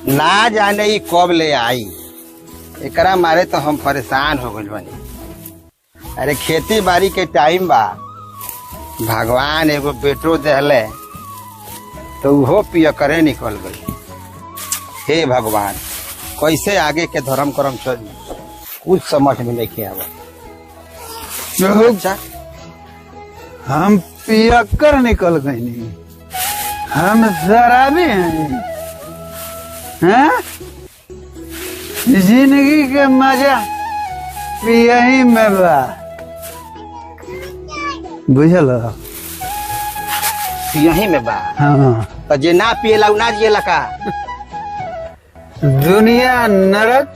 ना जाने ही कब ले आई। एकरा मारे तो हम परेशान हो गइल बानी। अरे खेती बाड़ी के टाइम बा, भगवान एगो बेटो देहले तो वो पिया करे निकल गई। हे भगवान, कैसे आगे के धर्म कर्म चली कुछ समझ में नहीं आवा। अच्छा, हम पियक्कर निकल गए नहीं, हम शराबी हैं? जिंदगी के मजा पियही में बा, बुझल? यही में बा। हाँ, तो जे ना पिएला उ ना जिएला का? दुनिया नरक,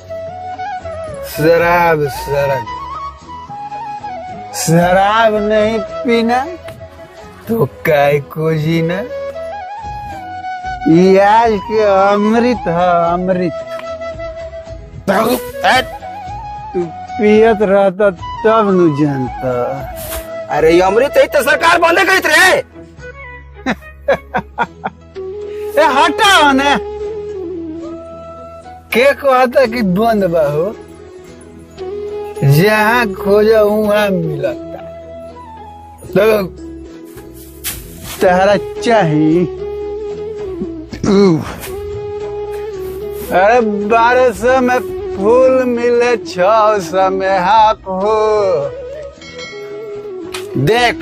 शराब सरक। शराब नहीं पीना तो काय को जीना। ये आज के अमृत है, अमृत। तू पियत रहता तब न जानता। अरे ये अमृत है तो सरकार बंद करत रहे। ए हटाओ ने, के कहता कि बंद बा हो? जहाँ खोजो वहाँ मिलता। तो तहरा चाहिए? अरे 1200 में फूल मिले, 600 में हाफ हो। देख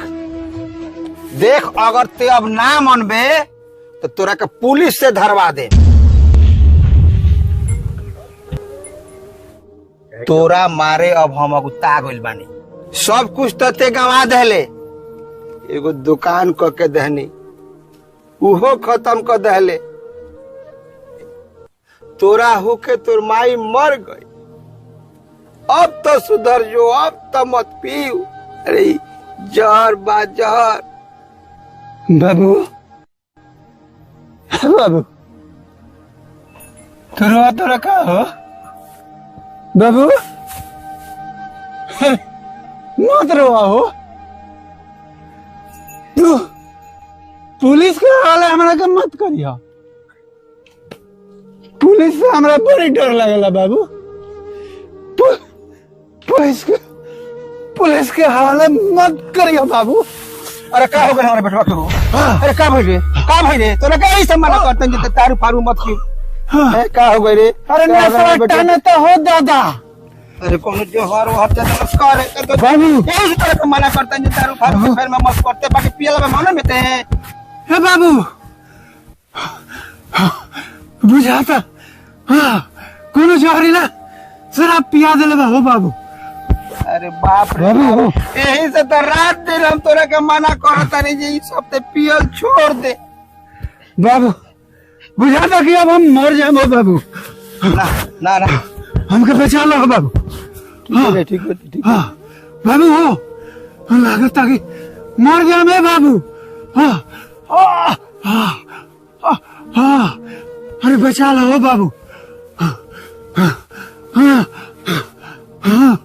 देख, अगर ते अब ना मनबे तो तोरा के पुलिस से धरवा दे। तोरा मारे अब हम अगुता गइल बानी। सब कुछ तो ते गंवा देले। एगो दुकान क के दहनी उहो खत्म कर देले। तोरा होके तोर माई मर गई। अब तो सुधर जो, अब तो मत पीऊ। अरे जहर बा जहर। बाबू, बाबू तोरा तोरा का हो? बाबू मत रोआ हो। तू पुलिस के हवाले हमरा के मत करिया। पुलिस से हमरा बड़ी डर लगेला बाबू। पुलिस के हवाले मत करिया बाबू। अरे का हो गया हमारे बेटवा के? अरे का भइल रे? का भइल रे? तोरा का ऐसे मना करतन जे तारू फारू मत की? है का हो गई रे? अरे नशा टाने तो हो दादा। अरे कोनो जोहर हो हत्या नमस्कार है तो बाबू यही तरह का मना करतन जे तारू फारू के फेर में मत करते, बाकी पियला में माने में ते। हे बाबू बुझाता, हाँ कोनो जहरीला शराब पिया देले बा हो बाबू। अरे बाप रे बाबू, यही से तो रात दिन हम तोरा के मना करतनी जे ई सब ते पियल छोड़ दे। बाबू बुझाता कि अब हम मर जाए हो बाबू। ना ना ना, हमके बचा लो बाबू। हाँ ठीक है ठीक। हाँ बाबू हो, लगता कि मर जाए मैं बाबू। हाँ हाँ हाँ हाँ, अरे बचा लो हो बाबू। हाँ हाँ हाँ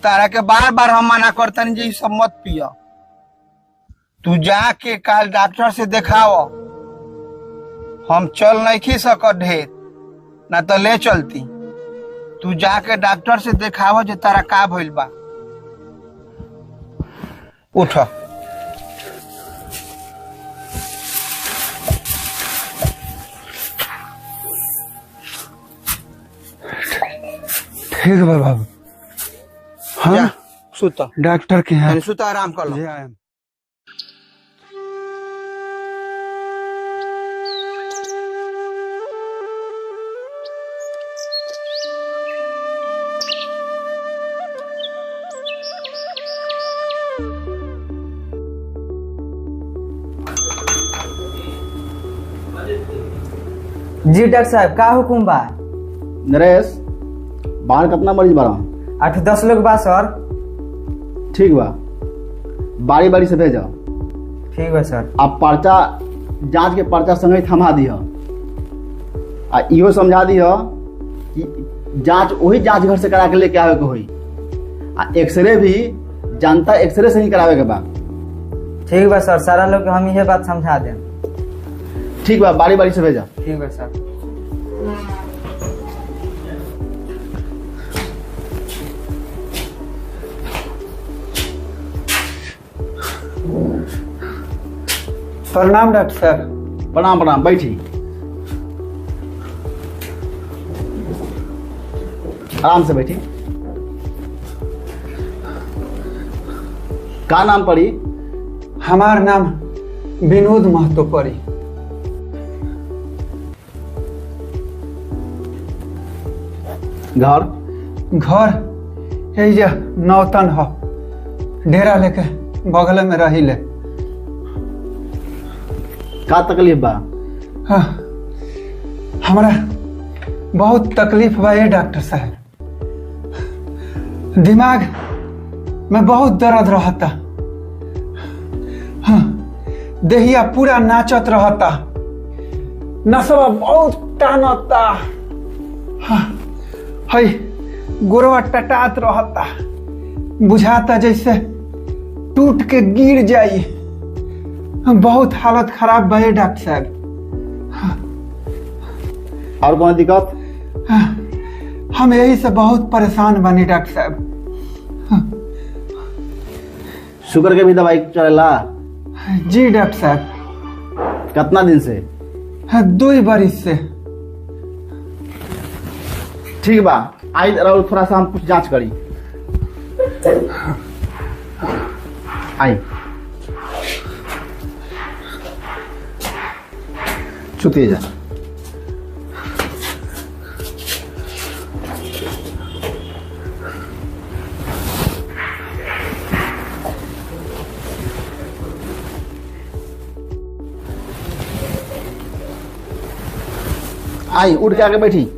तारा के बार बार हम मना करतनी जे ई सब मत पिया। तू जाके काल डॉक्टर से देखाओ। हम चल नहीं सकत ढेर, ना तो ले चलती। तू जाके डॉक्टर से देखाओ जे तारा का भइल बा। उठ। ठीक है बाबू। हाँ सुता डॉक्टर के यहाँ सुता, आराम कर लो। जी डॉक्टर साहब, का हुकुम बा? नरेश, बाहर कितना मरीज बारा? 8-10 लोग बा सर। ठीक बा, बारी बारी से भेजा। ठीक बा सर। आप पर्चा, जांच के पर्चा संगे थमा दिया। आ इहो समझा दिया कि जांच वही जांच घर से करा के लेके आवे के होई। आ एक्सरे भी जनता एक्सरे से ही करावे के बा। ठीक बा सर, सारा लोग के हम ये बात समझा दें। ठीक बा, बारी बारी से भेजा। ठीक बा सर। प्रणाम डॉक्टर साहब। प्रणाम प्रणाम, बैठी। आराम से बैठी। का नाम पड़ी? हमार नाम विनोद महतो पड़ी। घर? घर यही जे नौतन हो, डेरा लेके बगल में रही ले। का तकलीफ बा? हाँ, हमरा बहुत तकलीफ बा ये डॉक्टर साहब। दिमाग में बहुत दर्द रहता। हाँ, देहिया पूरा नाचत रहता, नसवा बहुत टानता। हाँ, हई गोरवा टटात रहता, बुझाता जैसे टूट के गिर जाई। बहुत हालत खराब बा डॉक्टर साहब। और कौन दिक्कत? हम यही से बहुत परेशान बनी डॉक्टर साहब। शुगर के भी दवाई चलेला? जी डॉक्टर साहब। कितना दिन से? 2 बरिस से। ठीक बा, आई रहो, थोड़ा सा हम कुछ जांच करी। आई छुट्टी जा। आई उठ के आके बैठी।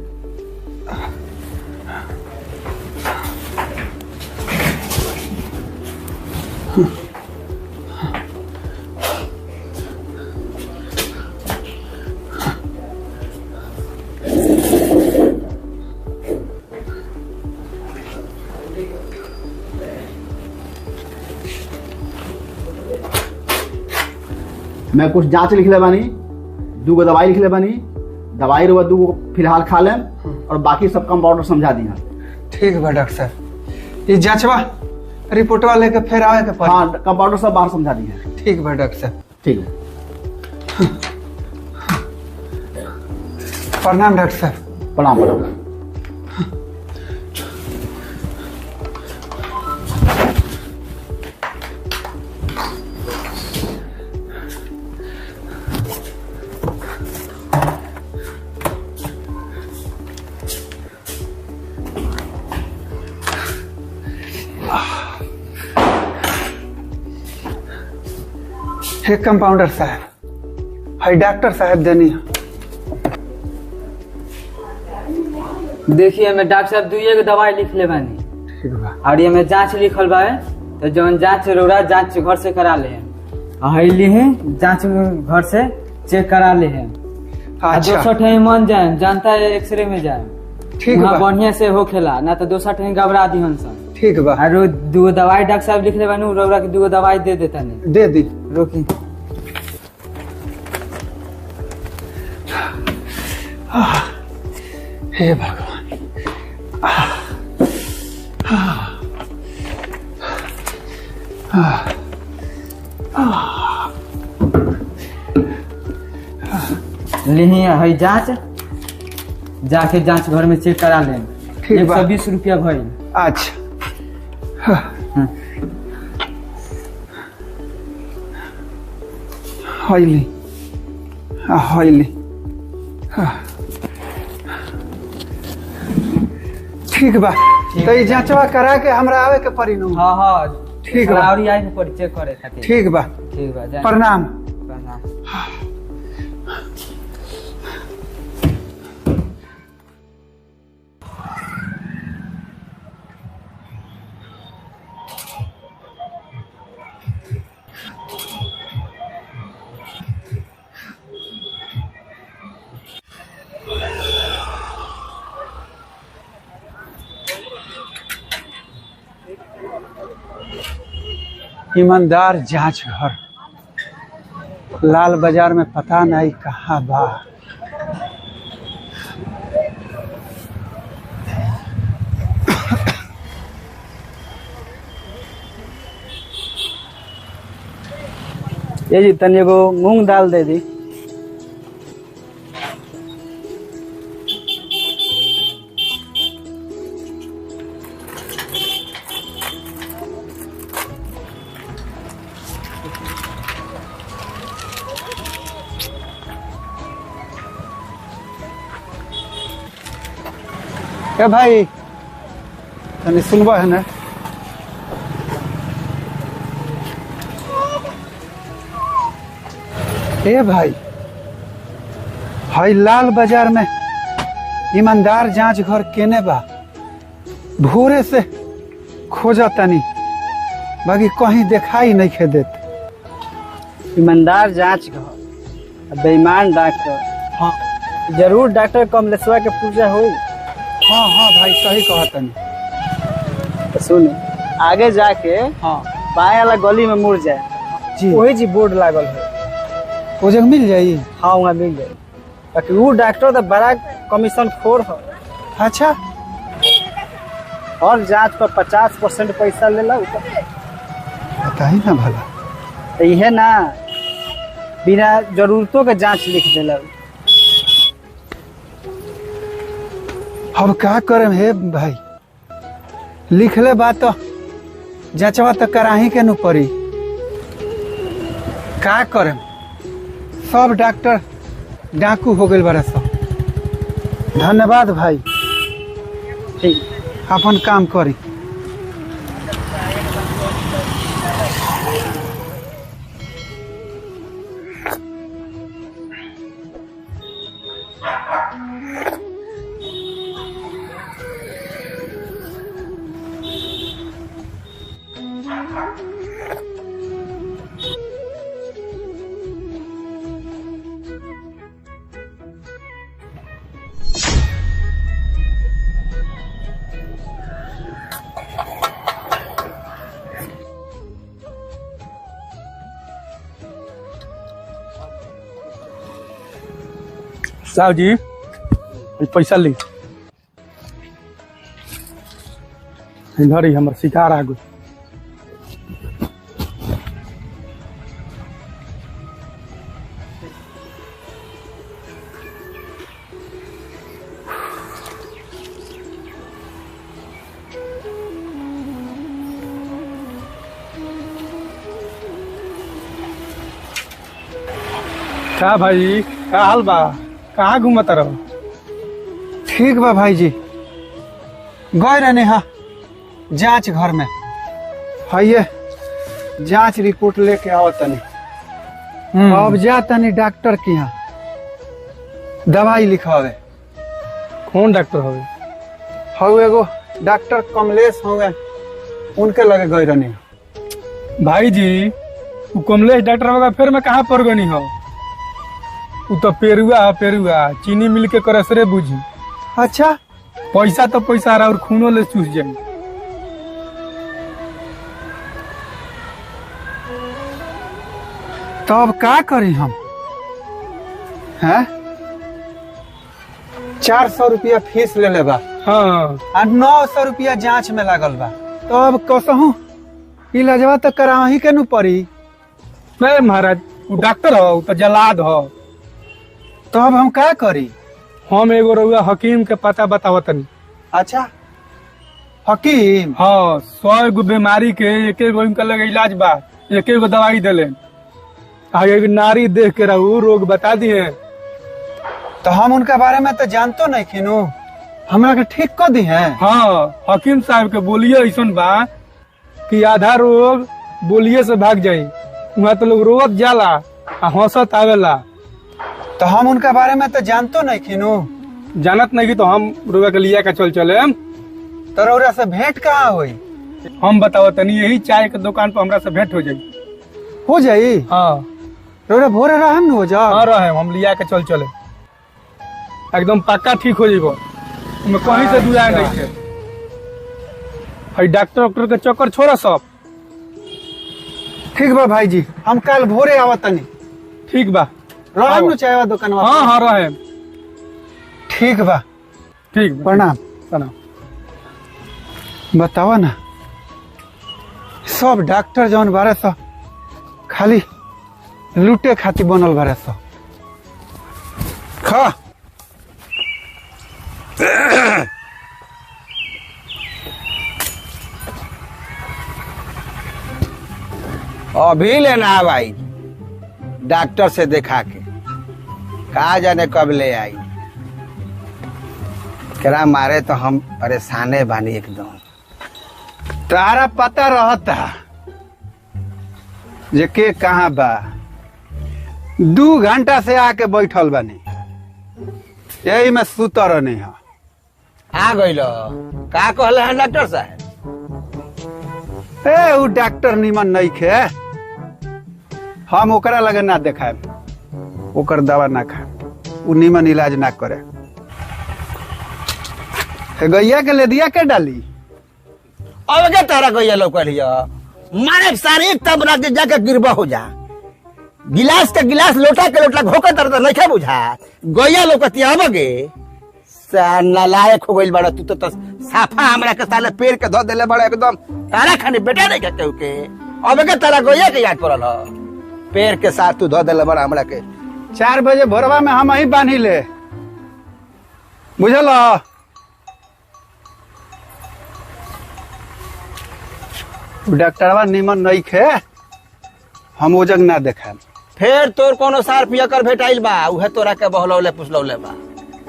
मैं कुछ जांच लिख ले बानी, 2 दवाई लिख ले बानी। दवाई रो 2 फिलहाल खा लें और बाकी सब कंपाउंडर समझा दिया। ठीक बा डॉक्टर साहब। ये जांचवा रिपोर्टवा लेके फिर आवे के पड़ी। हाँ, कंपाउंडर सब बाहर समझा दिए। ठीक बा डॉक्टर साहब। ठीक है। प्रणाम डॉक्टर साहब। प्रणाम प्रणाम। हे कंपाउंडर साहब, हाई डॉक्टर साहब देनी। देखिए मैं डॉक्टर साहब 2 दवाई लिख ले बानी। ठीक बा। और ये में जांच लिखल बा, तो जौन जांच रोरा जांच घर से करा ले। हईली है जांच घर से चेक करा ले है। अच्छा, 200 ठे मन जाए, जानता है एक्सरे में जाए। ठीक वहाँ बा। बढ़िया से हो खेला ना, तो 200 ठे घबरा दी हम सब। ठीक बा। और 2 दवाई डॉक्टर साहब लिख ले बानी, रोरा के 2 दवाई दे देता नहीं। दे दी। रोकी। हे भगवान। लिही है जांच, जाके जांच घर में चेक करा ले। ठीक बा। 120 रुपया भइल। अच्छा, हईली हईली। ठीक बा। तो ये जांचवा करा के हमरा आवे के पड़ी नु। हाँ हाँ ठीक बा। और आई पर चेक करे खातिर। ठीक बा। ठीक बा। प्रणाम। प्रणाम। ईमानदार जांच घर लाल बाजार में पता नहीं कहाँ बा। ये जी तनी एगो मूंग दाल दे दी। ए भाई तनी सुनबा है ना? ए भाई हाई लाल बाजार में ईमानदार जांच घर केने बा? भोरे से खोजा तनी बाकी कहीं दिखाई नहीं खे देत। ईमानदार जांच घर बेईमान डॉक्टर। हाँ जरूर डॉक्टर कमलेश्वर के पूजा हुई। हाँ हाँ भाई सही कहा तनी। तो सुन आगे जाके हाँ बाएं वाला गली में मुड़ जाए जी वही जी बोर्ड लागल है। वो जगह मिल जाई। हाँ वहाँ मिल जाए। बाकी वो डॉक्टर तो बड़ा कमीशन खोर है। अच्छा और जांच पर 50% पैसा ले लो। बताई ना भला। तो यह ना बिना जरूरतों के जांच लिख देला। अब का करे हे भाई, लिखले बात तो जचवा तो कराही के नु पड़ी। का करे सब डॉक्टर डाकू हो गए बड़ा सब। धन्यवाद भाई, ठीक अपन काम करी। साहब जी ये पैसा ली। इधर ही हमारे शिकार आ गए। का भाई का हाल बा? कहाँ घूमत रहो? ठीक बा भाई जी, गए रहने हाँ जांच घर में। हाइये जांच रिपोर्ट लेके आओ तनी। अब जा तनी डॉक्टर के यहाँ दवाई लिखावे। कौन डॉक्टर हो? हऊ एगो डॉक्टर कमलेश हुए, उनके लगे गए रहने। भाई जी वो कमलेश डॉक्टर होगा फिर मैं कहाँ पर गनी हो? वो तो पेरुआ है, पेरुआ चीनी मिल के करसरे बुझी। अच्छा पैसा तो पैसा रहा और खूनो ले चूस जाए। तो अब का करी हम? हैं 400 रुपया फीस ले लेबा हाँ और 900 रुपया जांच में लागल बा। तो अब कसहू इलाजवा तो कराही के नु पड़ी। नहीं महाराज वो डॉक्टर हो, वो तो जलाद हो। तो अब हम का करी? हम एगो रउआ हकीम के पता बतावतनी। अच्छा हकीम? हाँ 100 गो बीमारी के एक एक इनका लगे इलाज बा, एक एक दवाई दिले। आगे नारी देख के रहू रोग बता दिए। तो हम उनके बारे में तो जानतो नहीं खिनू, हमरा के ठीक कर दी है। हाँ हकीम साहब के बोलिए ऐसा बा कि आधा रोग बोलिए से भाग जाये। वहाँ तो लोग रोवत जाला आ हंसत आवेला। तो हम उनके बारे में तो जानतो नहीं खिनू। जानत नहीं तो हम रोगा के लिया के चले। तो रउरा से भेंट कहाँ हुई? हम बताओ तनी यही चाय के दुकान पर हमरा से भेंट हो जाये। हो जाई? हाँ रउरा भोरे रहम न हो जा। हाँ रहे हम लिया के चले एकदम पक्का ठीक हो जाइबो। कहीं से दुआ नहीं है। भाई डॉक्टर के चक्कर छोड़ा सब। ठीक बा भाई जी, हम कल भोरे आवत तनी। ठीक बा। रहम न चाहे दुकान। हाँ रहे। ठीक बा। ठीक बा। प्रणाम। प्रणाम। बतावा ना, सब डॉक्टर जौन बारे सब खाली लूटे खातिर बनल बारे सब। खा अभी लेना भाई, डॉक्टर से देखा के कहा जाने कब ले आई। केरा मारे तो हम परेशाने बानी एकदम। तारा पता रहता जे के कहाँ बा। 2 घंटा से आके बैठल बानी, यही में सुतर नहीं है। आ गई का कहले हैं डॉक्टर साहब? ए उ डॉक्टर निमन नहीं खे, हम ओकरा लगे ना देखाए, ओकर दवा ना खाए, उ निमन इलाज ना करे। गैया के ले दिया के डाली। अब क्या तारा गैया लोग करियो मारे सारे तब रख के जाके गिरबा हो जा। गिलास का गिलास, लोटा के लोटा घोकर तरह नहीं क्या बुझा। गैया लोग कतियाबगे नालायक हो गई बड़ा तू तो साफा हमरा के साले पेड़ के धो देले बड़ा एकदम। तारा खाने बेटा नहीं कहते के अब के तारा गैया के याद पड़ल पेड़ के साथ तू धो देले बड़ा हमरा के। 4 बजे भोरवा में हम ही बांधी ले, बुझल। डॉक्टरवा निमन नहीं खे, हम ओजग ना देखा। फिर तोर कोनो सार पिया कर भेटाइल बा, उहे तोरा के बहलौले पुछलौले बा।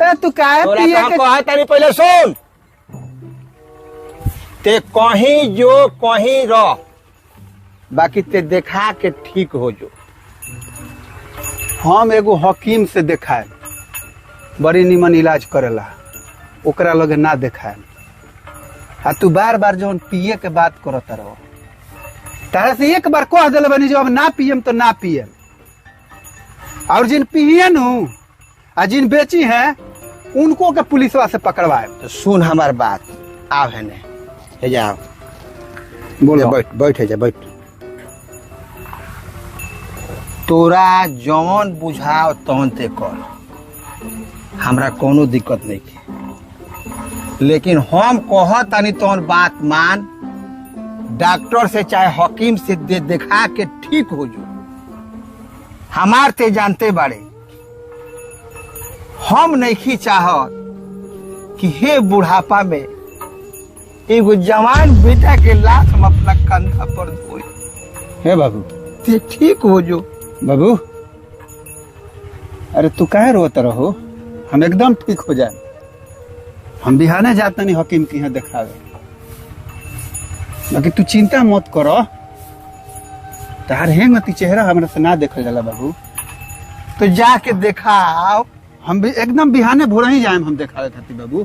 ए तू काहे तोरा पिए हम के कहा तारी पहले सुन, ते कहीं जो कहीं रह, बाकी ते देखा के ठीक हो जो। हम एगो हकीम से देखाए, बड़ी निमन इलाज करेला, ओकरा लगे ना देखाए। आ तू बार बार जौन पिए के बात करत रहो, तारा से एक बार कह दिल बनी जो अब ना पियम तो ना पियम। और जिन पिए नु आ जिन बेची हैं उनको के पुलिसवा से पकड़वाए। तो सुन हमार बात, आव है ने हे जाओ बोलो। बैठ बैठ है जा बैठ। तोरा जौन बुझाओ तौन ते कर, हमरा कोनो दिक्कत नहीं की। लेकिन हम कहतानी तौन बात मान, डॉक्टर से चाहे हकीम से देखा के ठीक हो जो। हमार ते जानते बाड़े, हम नहीं चाहत कि हे बुढ़ापा में एगो जवान बेटा के लाश हम अपना कंधा पर धोई। हे बाबू, ते ठीक हो जो। बाबू अरे तू काहे रोत रहो, हम एकदम ठीक हो जाए। हम बिहाने जाते नहीं हकीम के यहाँ देखावे, बाकी तू चिंता मत करो। तार हेंगती चेहरा हमरा से ना देखल जाला बाबू। तो जाके देखाओ। हम भी एकदम बिहाने भोर ही जाए हम देखावे खातिर बाबू,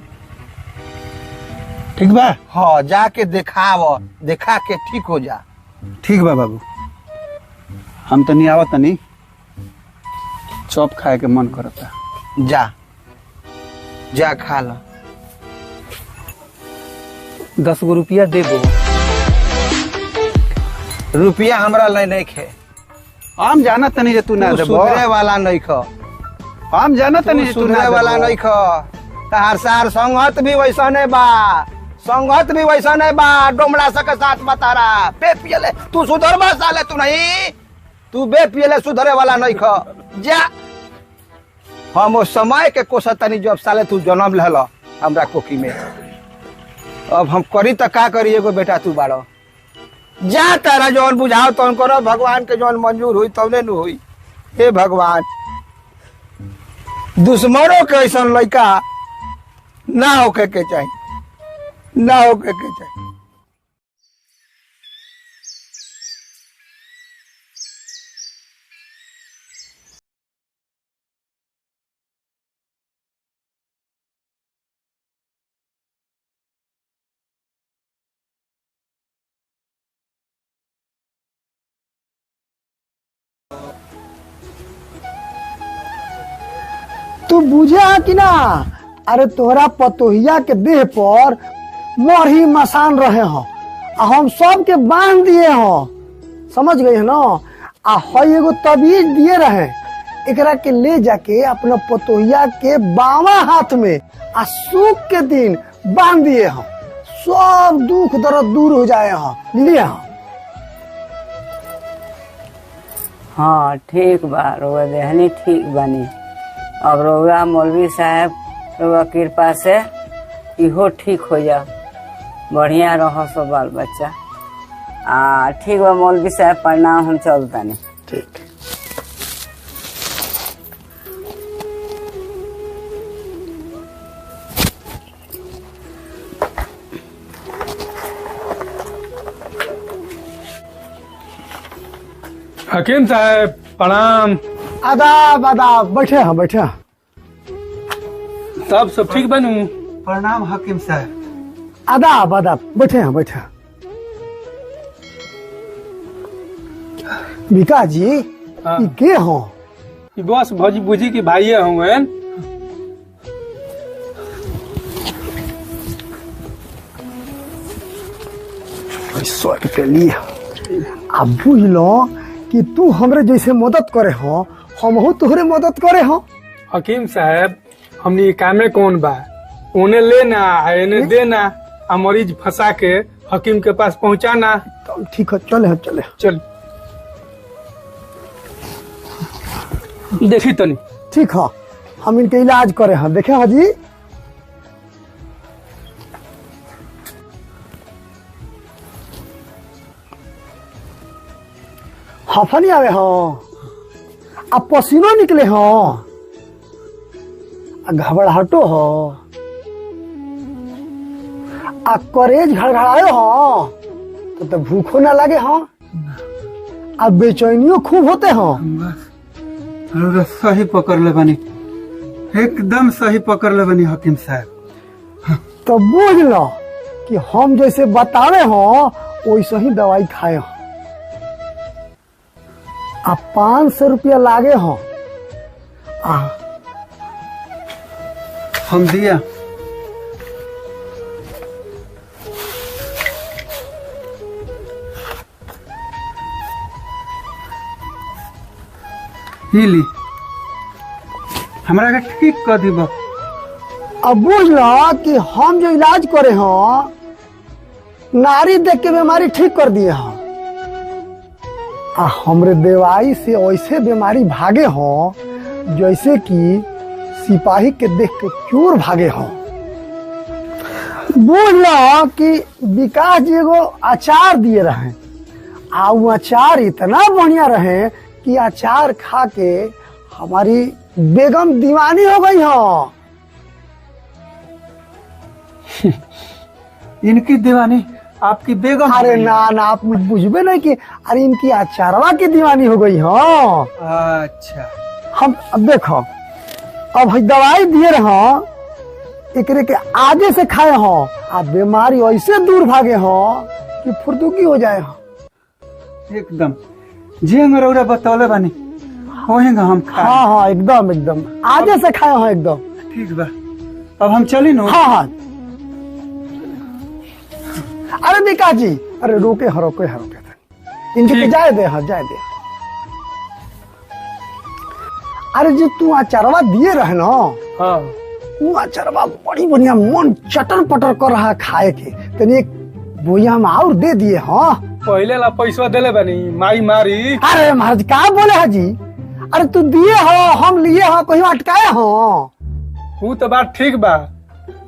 ठीक बा? हाँ जाके देखाओ, देखा के ठीक हो जा। ठीक बा बाबू, हम तनी आवत तनी, चॉप खाए के मन करता। जा जा खा लो। 10 गो रुपया देबो। रुपया हमरा ले नहीं खे, हम जाना तनी जे तू ना तू देबो। सुधरे वाला नहीं खो, हम जाना तनी जे तू सुधरे ना वाला देबो। नहीं खो। तार सार संगत भी वैसा नहीं बा, संगत भी वैसा नहीं बा। डोमड़ा सके साथ बतारा बे पियले तू सुधरबा साले, तू नहीं, तू बे पियले सुधरे वाला नहीं खो। जा हम उस समय के कोसतनी जब साले तू जन्म लेलो हमरा कोखी में। अब हम करी तो का करी, एगो बेटा तू बाड़ो। जा तारा जौन बुझाओ तौन करो, भगवान के जौन मंजूर हुई तौने नु हुई। हे भगवान, दुश्मनों के ऐसा लड़का ना होके के चाहिए, ना होके के चाहिए। तू बुझा कि ना? अरे तोहरा पतोहिया के देह पर मरही मसान रहे हो, हम सबके बांध दिए हो, समझ गए है ना। आ हई एगो तबीज दिए रहे, एकरा के ले जाके अपना पतोहिया के बावा हाथ में आ सूख के दिन बांध दिए हो, सब दुख दर्द दूर हो जाए हो, लिए हो। हाँ ठीक बा, रउआ देहनी ठीक बनी। अब रउआ मौलवी साहब रउआ कृपा से इहो ठीक हो जा, बढ़िया रहो सब बाल बच्चा। ठीक बा मौलवी साहब, प्रणाम, हम चलतानी। ठीक। हकीम साहब प्रणाम। आदाब आदाब, बैठे हैं बैठे हैं। सब ठीक बनू? प्रणाम हकीम साहब। आदाब आदाब, बैठे हैं बैठे हैं। विकास जी हाँ। ई के हो? ई बस भौजी बुझी की भाई हुए। 100 रुपया लिए। अब बुझ लो कि तू हमरे जैसे मदद करे हो, हम तोहरे मदद करे हो। हकीम साहब हमने ये कामे कौन बा, उन्हें लेना इन्हें देना, आ मरीज फंसा के हकीम के पास पहुंचाना। तो ठीक है, चले चले। चल देखी तनी। ठीक है, हम इनके इलाज करे हैं, देखे हाजी। हफनी आवे हो, अब पसीनो निकले हो, घबराहटो हो, आ करेज घड़घड़ायो हो, तो भूखो ना लगे हो, अब बेचैनियो खूब होते हो। बस सही पकड़ ले बनी, एकदम सही पकड़ ले बनी हकीम साहब। तो बुझ लो कि हम जैसे बतावे हो वैसे ही दवाई खाए हो। अब 500 रुपया लागे हो। हम दिया। ही ली, हमरा के ठीक कर दी। अब बुझ लो कि हम जो इलाज करे हो, नारी देख के बीमारी ठीक कर दिए हो। आ हमरे दवाई से ऐसे बीमारी भागे हो जैसे कि सिपाही के देख के चोर भागे हो। बुझ लो कि विकास जी एगो अचार दिए रहे, आ वो अचार इतना बढ़िया रहे कि अचार खा के हमारी बेगम दीवानी हो गई हो। इनकी दीवानी आपकी बेगम? अरे ना ना, आप बुझबे नहीं कि अरे इनकी अचारवा की दीवानी हो गई हो। अच्छा, हम अब देखो, अब हई दवाई दिए रहो, एकरे के आगे से खाए हो, आ बीमारी ऐसे दूर भागे हो कि फुर्दुकी हो जाए हो। एकदम जे अंगरौरा बतौले बानी होएगा हम खा। हाँ हाँ, एकदम एकदम आगे से खाए हो एकदम। ठीक बा, अब हम चली न। हाँ हाँ। अरे विकास जी, अरे रोके हरोके इनके के जाए दे, हाँ जाए दे। अरे जो तू अचारवा दिए रहे ना, हाँ वो अचारवा बड़ी बढ़िया, मन चटर पटर कर रहा खाए के, तनी एक बोया में और दे दिए। हाँ पहले ला पैसा देले बनी, माई मारी। अरे महाराज का बोले है जी? अरे तू दिए हो, हम लिए हो, कहीं अटकाए हो? वो तो बात ठीक बा,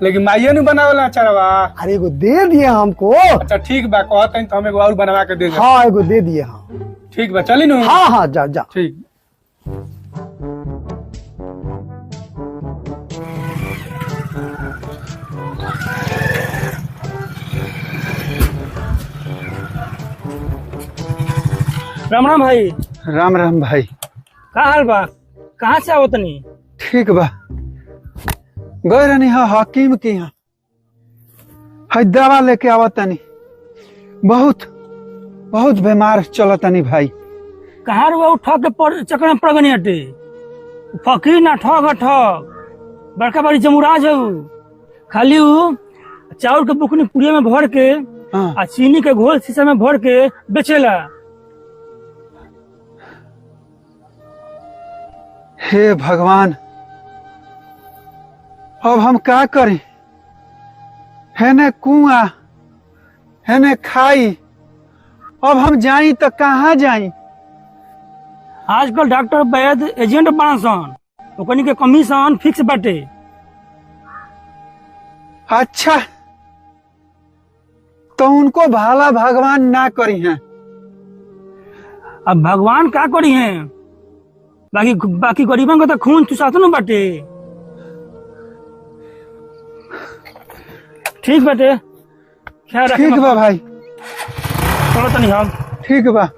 लेकिन माइये नहीं बनावेला अचारवा। अरे एगो दे दिए हमको। अच्छा ठीक बा, कहते हैं तो हम एगो और बनवा के दे दे। हाँ एगो दे दिए हम। ठीक बा, चली नु। हाँ हाँ, जा जा। ठीक। राम राम भाई। राम राम भाई। का हाल बा? कहाँ से आओ तनी? ठीक बा, गए रहनी हा हकीम के यहाँ, हई दवा लेके आवत तनी। बहुत बहुत बीमार चलत तनी भाई। कहाँ रुआ उठा के चक्कर में पड़ गनी हटे? फकीर ना ठग ठग, बड़का बड़ी जमुराज है। खाली चाउर के बुकनी पुड़िया में भर के हाँ। आ चीनी के घोल शीशा में भर के बेचेला। हे भगवान, अब हम का करी? है ने कुआं, है ने खाई, अब हम जाई तो कहाँ जाई? आजकल डॉक्टर वैद एजेंट बना सन, ओकनी के कमीशन फिक्स बाटे। अच्छा, तो उनको भाला भगवान ना करी हैं। अब भगवान का करी है, बाकी गरीबन का तो खून चुसात न बाटे। ठीक बाटे, ख्याल रखे। ठीक बा भाई, चलो तनी हम। ठीक बा।